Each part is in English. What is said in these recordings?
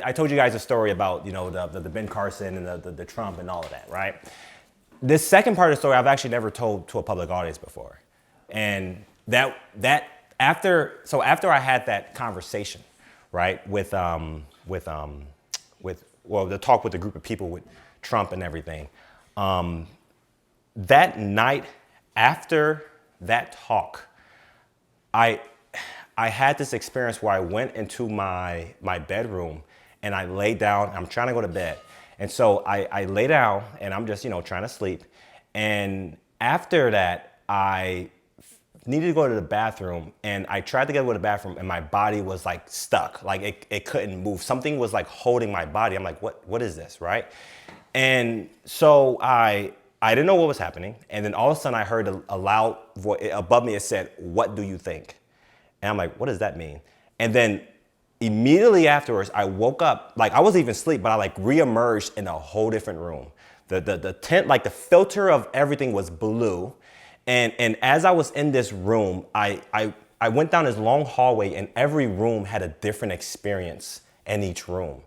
I told you guys a story about, you know, the Ben Carson and the Trump and all of that, right? This second part of the story I've actually never told to a public audience before. And after I had that conversation, right, with the talk with the group of people with Trump and everything, that night after that talk, I had this experience where I went into my bedroom and I lay down. I'm trying to go to bed. And so I lay down and I'm just, you know, trying to sleep. And after that, I needed to go to the bathroom, and I tried to get to the bathroom and my body was like stuck. Like it couldn't move. Something was like holding my body. I'm like, what is this, right? And so I didn't know what was happening. And then all of a sudden I heard a loud voice above me. It said, "What do you think?" And I'm like, what does that mean? And then immediately afterwards, I woke up, like I wasn't even asleep, but I like reemerged in a whole different room. The tent, like the filter of everything was blue. And as I was in this room, I went down this long hallway, and every room had a different experience in each room,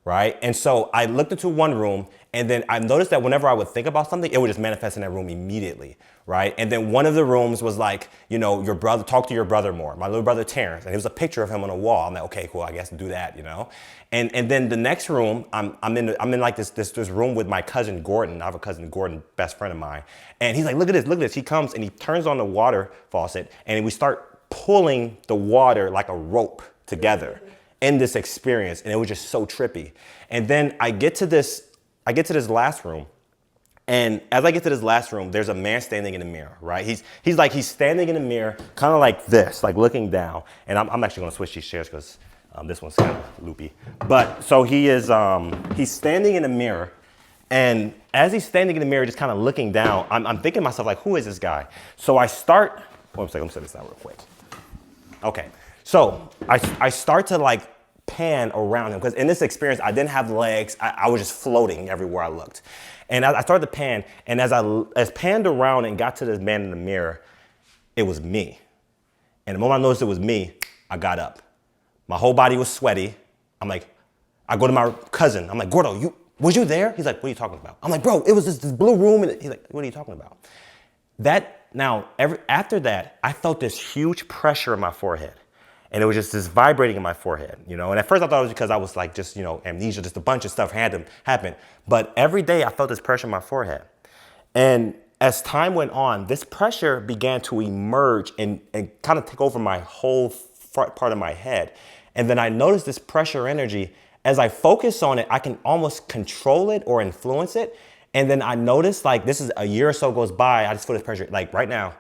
right? And so I looked into one room, and then I noticed that whenever I would think about something, it would just manifest in that room immediately, right? And then one of the rooms was like, you know, your brother, talk to your brother more. My little brother Terrence, and there was a picture of him on a wall. I'm like, okay, cool, I guess do that, you know. And then the next room, I'm in like this room with my cousin Gordon. I have a cousin Gordon, best friend of mine, and he's like, look at this. He comes and he turns on the water faucet, and we start pulling the water like a rope together in this experience, and it was just so trippy. And then I get to this last room, and as I get to this last room, there's a man standing in the mirror, right? He's standing in the mirror, kind of like this, like looking down. And I'm actually gonna switch these chairs because this one's kind of loopy. But so he's standing in the mirror, and as he's standing in the mirror, just kind of looking down, I'm thinking to myself, like, who is this guy? So I start, one second, let me set this down real quick. Okay, so I start to like pan around him, because in this experience, I didn't have legs. I was just floating everywhere I looked. And I started to pan, and as panned around and got to this man in the mirror, it was me. And the moment I noticed it was me, I got up. My whole body was sweaty. I'm like, I go to my cousin. I'm like, Gordo, was you there? He's like, what are you talking about? I'm like, bro, it was this blue room. And he's like, what are you talking about? After that, I felt this huge pressure in my forehead. And it was just this vibrating in my forehead, you know? And at first I thought it was because I was like, just, you know, amnesia, just a bunch of stuff had to happen. But every day I felt this pressure in my forehead. And as time went on, this pressure began to emerge and kind of take over my whole front part of my head. And then I noticed this pressure energy. As I focus on it, I can almost control it or influence it. And then I noticed, like, this is a year or so goes by, I just feel this pressure. Like right now,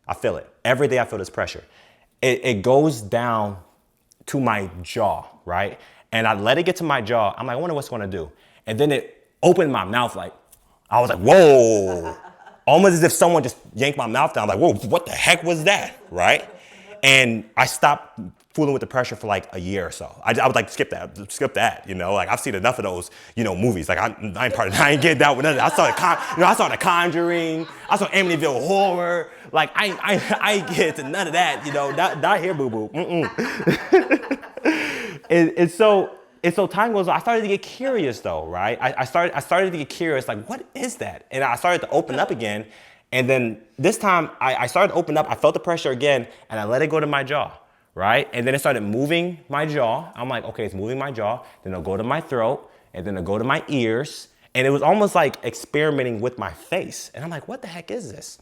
I feel it. Every day I feel this pressure. It goes down to my jaw, right? And I let it get to my jaw. I'm like, I wonder what's going to do. And then it opened my mouth, like, I was like, whoa. Almost as if someone just yanked my mouth down. Like, whoa, what the heck was that, right? And I stopped fooling with the pressure for like a year or so. I would like skip that, you know? Like I've seen enough of those, you know, movies. Like I ain't getting down with none of that. I saw The Conjuring. I saw Amityville Horror. Like I ain't get to none of that, you know? Not here, boo boo. And so time goes on. I started to get curious though, right? I started to get curious, like, what is that? And I started to open up again. And then this time I started to open up. I felt the pressure again, and I let it go to my jaw. Right? And then it started moving my jaw. I'm like, okay, it's moving my jaw. Then it'll go to my throat, and then it'll go to my ears. And it was almost like experimenting with my face. And I'm like, what the heck is this?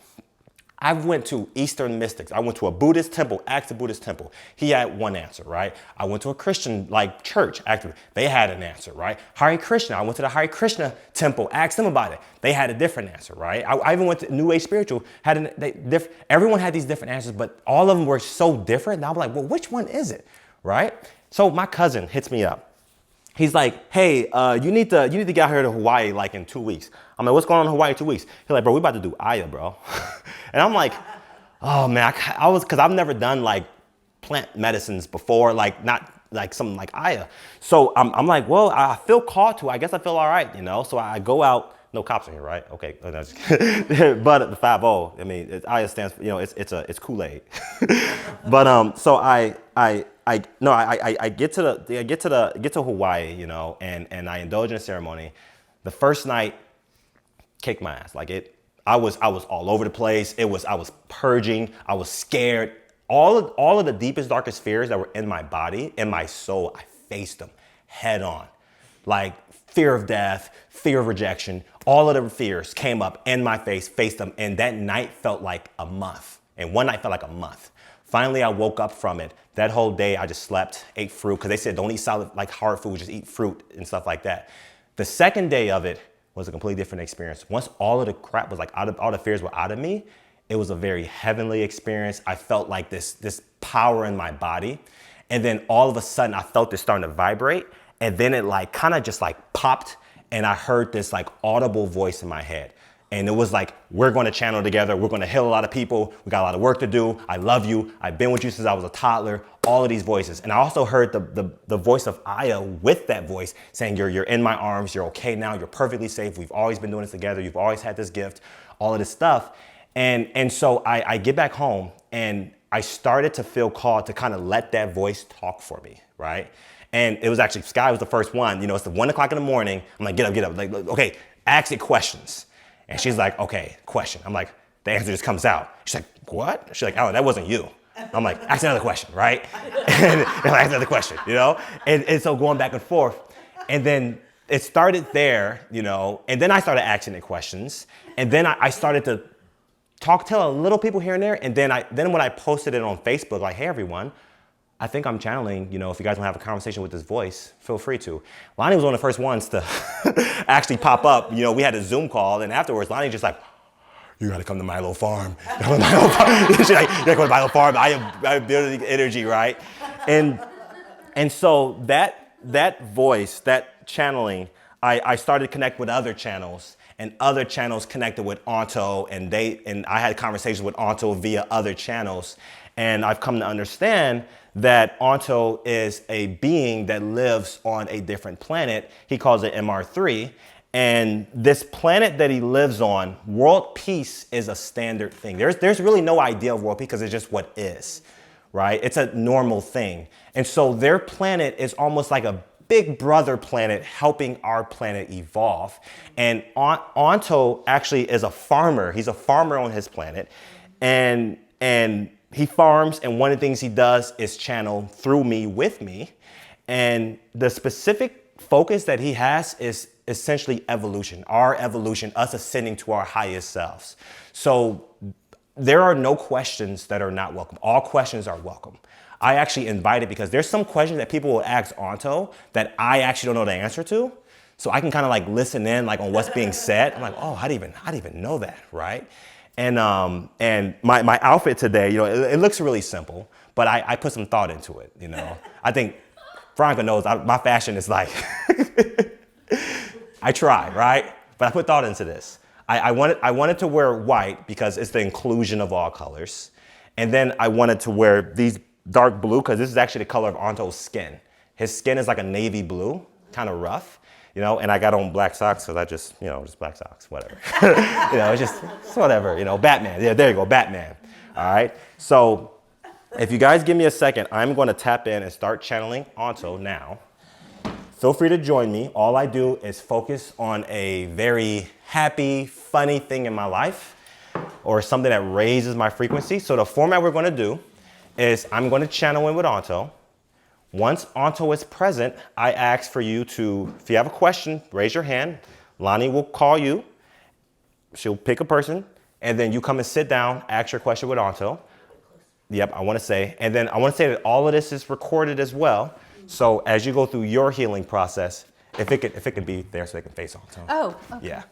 I went to Eastern mystics. I went to a Buddhist temple, asked a Buddhist temple. He had one answer, right? I went to a Christian church, actually. They had an answer, right? Hare Krishna. I went to the Hare Krishna temple, asked them about it. They had a different answer, right? I even went to New Age Spiritual. Everyone had these different answers, but all of them were so different. And I was like, well, which one is it, right? So my cousin hits me up. He's like, hey, you need to get out here to Hawaii like in 2 weeks. I'm like, what's going on in Hawaii in 2 weeks? He's like, bro, we about to do Aya, bro. And I'm like, oh man, because I've never done like plant medicines before, like not like something like Aya. So I'm like, well, I feel called to. I guess I feel all right, you know? So I go out No cops in here, right? Okay. No, just kidding. But the 5-0, I mean, IA stands for, it's Kool-Aid. But so I get to Hawaii, and I indulge in a ceremony. The first night, kicked my ass. I was all over the place. I was purging. I was scared. All of the deepest, darkest fears that were in my body, in my soul, I faced them head on. Like fear of death, fear of rejection, all of the fears came up in my face, faced them. And that night felt like a month. And one night felt like a month. Finally, I woke up from it. That whole day, I just slept, ate fruit, because they said don't eat solid, like hard food, just eat fruit and stuff like that. The second day of it was a completely different experience. Once all of the crap was all the fears were out of me, it was a very heavenly experience. I felt like this power in my body. And then all of a sudden, I felt this starting to vibrate. And then it kind of just popped, and I heard this audible voice in my head. And it was like, we're going to channel together. We're going to heal a lot of people. We got a lot of work to do. I love you. I've been with you since I was a toddler. All of these voices. And I also heard the voice of Aya with that voice saying, you're in my arms. You're okay now. You're perfectly safe. We've always been doing this together. You've always had this gift, all of this stuff. And so I get back home, and I started to feel called to kind of let that voice talk for me, right? And it was actually, Sky was the first one. It's the 1 o'clock in the morning. I'm like, get up. Like, okay, ask it questions. And she's like, okay, question. I'm like, the answer just comes out. She's like, what? She's like, oh, that wasn't you. I'm like, ask another question, right? And I ask another question, And so going back and forth. And then it started there, and then I started asking it questions. And then I started to tell a little people here and there. And then when I posted it on Facebook, like, hey, everyone, I think I'm channeling, if you guys want to have a conversation with this voice, feel free to. Lonnie was one of the first ones to actually pop up. We had a Zoom call, and afterwards, Lonnie just like, you got to come to my little farm. She's like, you got to come to my little farm. I am building energy, right? And so that voice, that channeling, I started to connect with other channels, and other channels connected with Onto, and I had conversations with Onto via other channels. And I've come to understand that Onto is a being that lives on a different planet. He calls it MR3. And this planet that he lives on, world peace is a standard thing. There's really no idea of world peace because it's just what is, right? It's a normal thing. And so their planet is almost like a big brother planet helping our planet evolve. And Onto actually is a farmer. He's a farmer on his planet. And he farms, and one of the things he does is channel through me, with me. And the specific focus that he has is essentially evolution, our evolution, us ascending to our highest selves. So there are no questions that are not welcome. All questions are welcome. I actually invited, because there's some questions that people will ask Onto that I actually don't know the answer to. So I can kind of listen in on what's being said. I'm like, oh, I didn't even know that, right? And my outfit today, it looks really simple, but I put some thought into it, I think Veronica knows my fashion is I try, right? But I put thought into this. I wanted to wear white because it's the inclusion of all colors. And then I wanted to wear these dark blue because this is actually the color of Onto's skin. His skin is like a navy blue, kind of rough. And I got on black socks because I just black socks, whatever. it's whatever, Batman. Yeah, there you go, Batman. All right. So if you guys give me a second, I'm going to tap in and start channeling Onto now. Feel free to join me. All I do is focus on a very happy, funny thing in my life or something that raises my frequency. So the format we're going to do is I'm going to channel in with Onto. Once Onto is present, I ask for you to, if you have a question, raise your hand. Lonnie will call you. She'll pick a person, and then you come and sit down, ask your question with Onto. Yep, I want to say. And then I want to say that all of this is recorded as well. So as you go through your healing process, if it can be there so they can face Onto. Oh, okay. Yeah.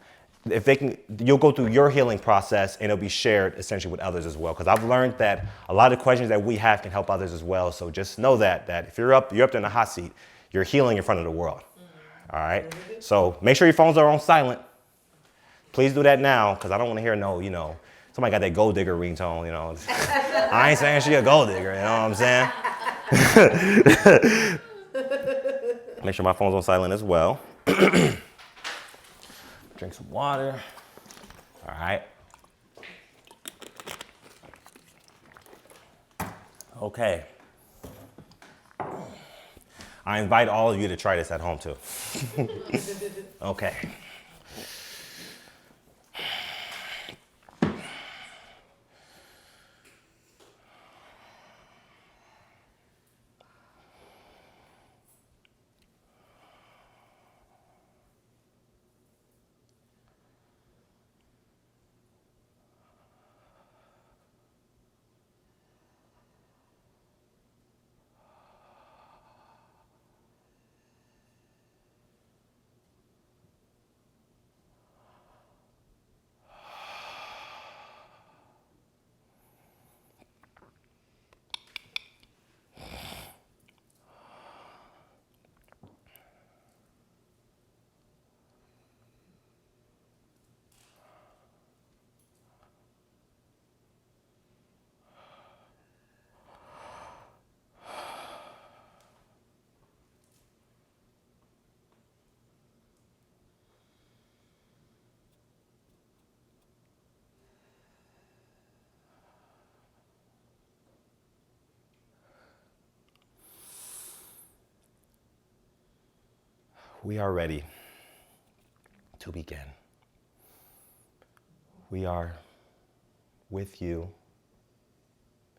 If they can, you'll go through your healing process, and it'll be shared essentially with others as well. Because I've learned that a lot of questions that we have can help others as well. So just know that if you're up there in the hot seat, you're healing in front of the world. All right. So make sure your phones are on silent. Please do that now, because I don't want to hear somebody got that gold digger ringtone. I ain't saying she a gold digger. You know what I'm saying? Make sure my phone's on silent as well. Trying drink some water. All right. Okay. I invite all of you to try this at home too. Okay. We are ready to begin. We are with you,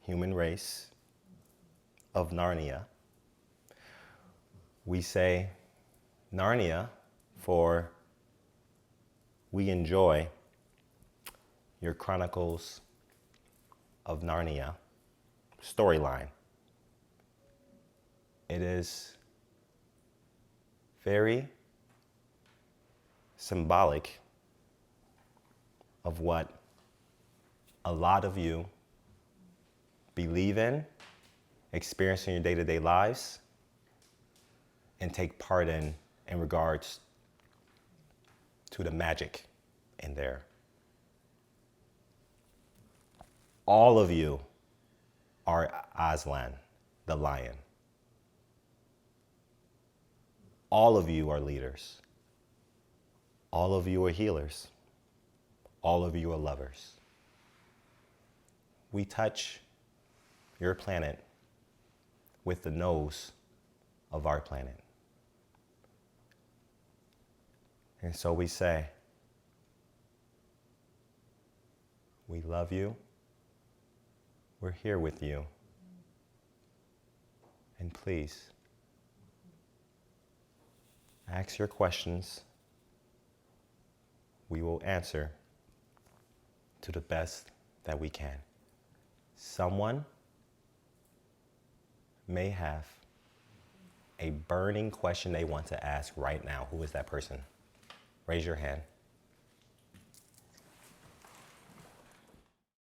human race of Narnia. We say Narnia for we enjoy your Chronicles of Narnia storyline. It is very symbolic of what a lot of you believe in, experience in your day-to-day lives, and take part in regards to the magic in there. All of you are Aslan, the lion. All of you are leaders. All of you are healers. All of you are lovers. We touch your planet with the nose of our planet. And so we say, we love you. We're here with you. And please, ask your questions. We will answer to the best that we can. Someone may have a burning question they want to ask right now. Who is that person? Raise your hand.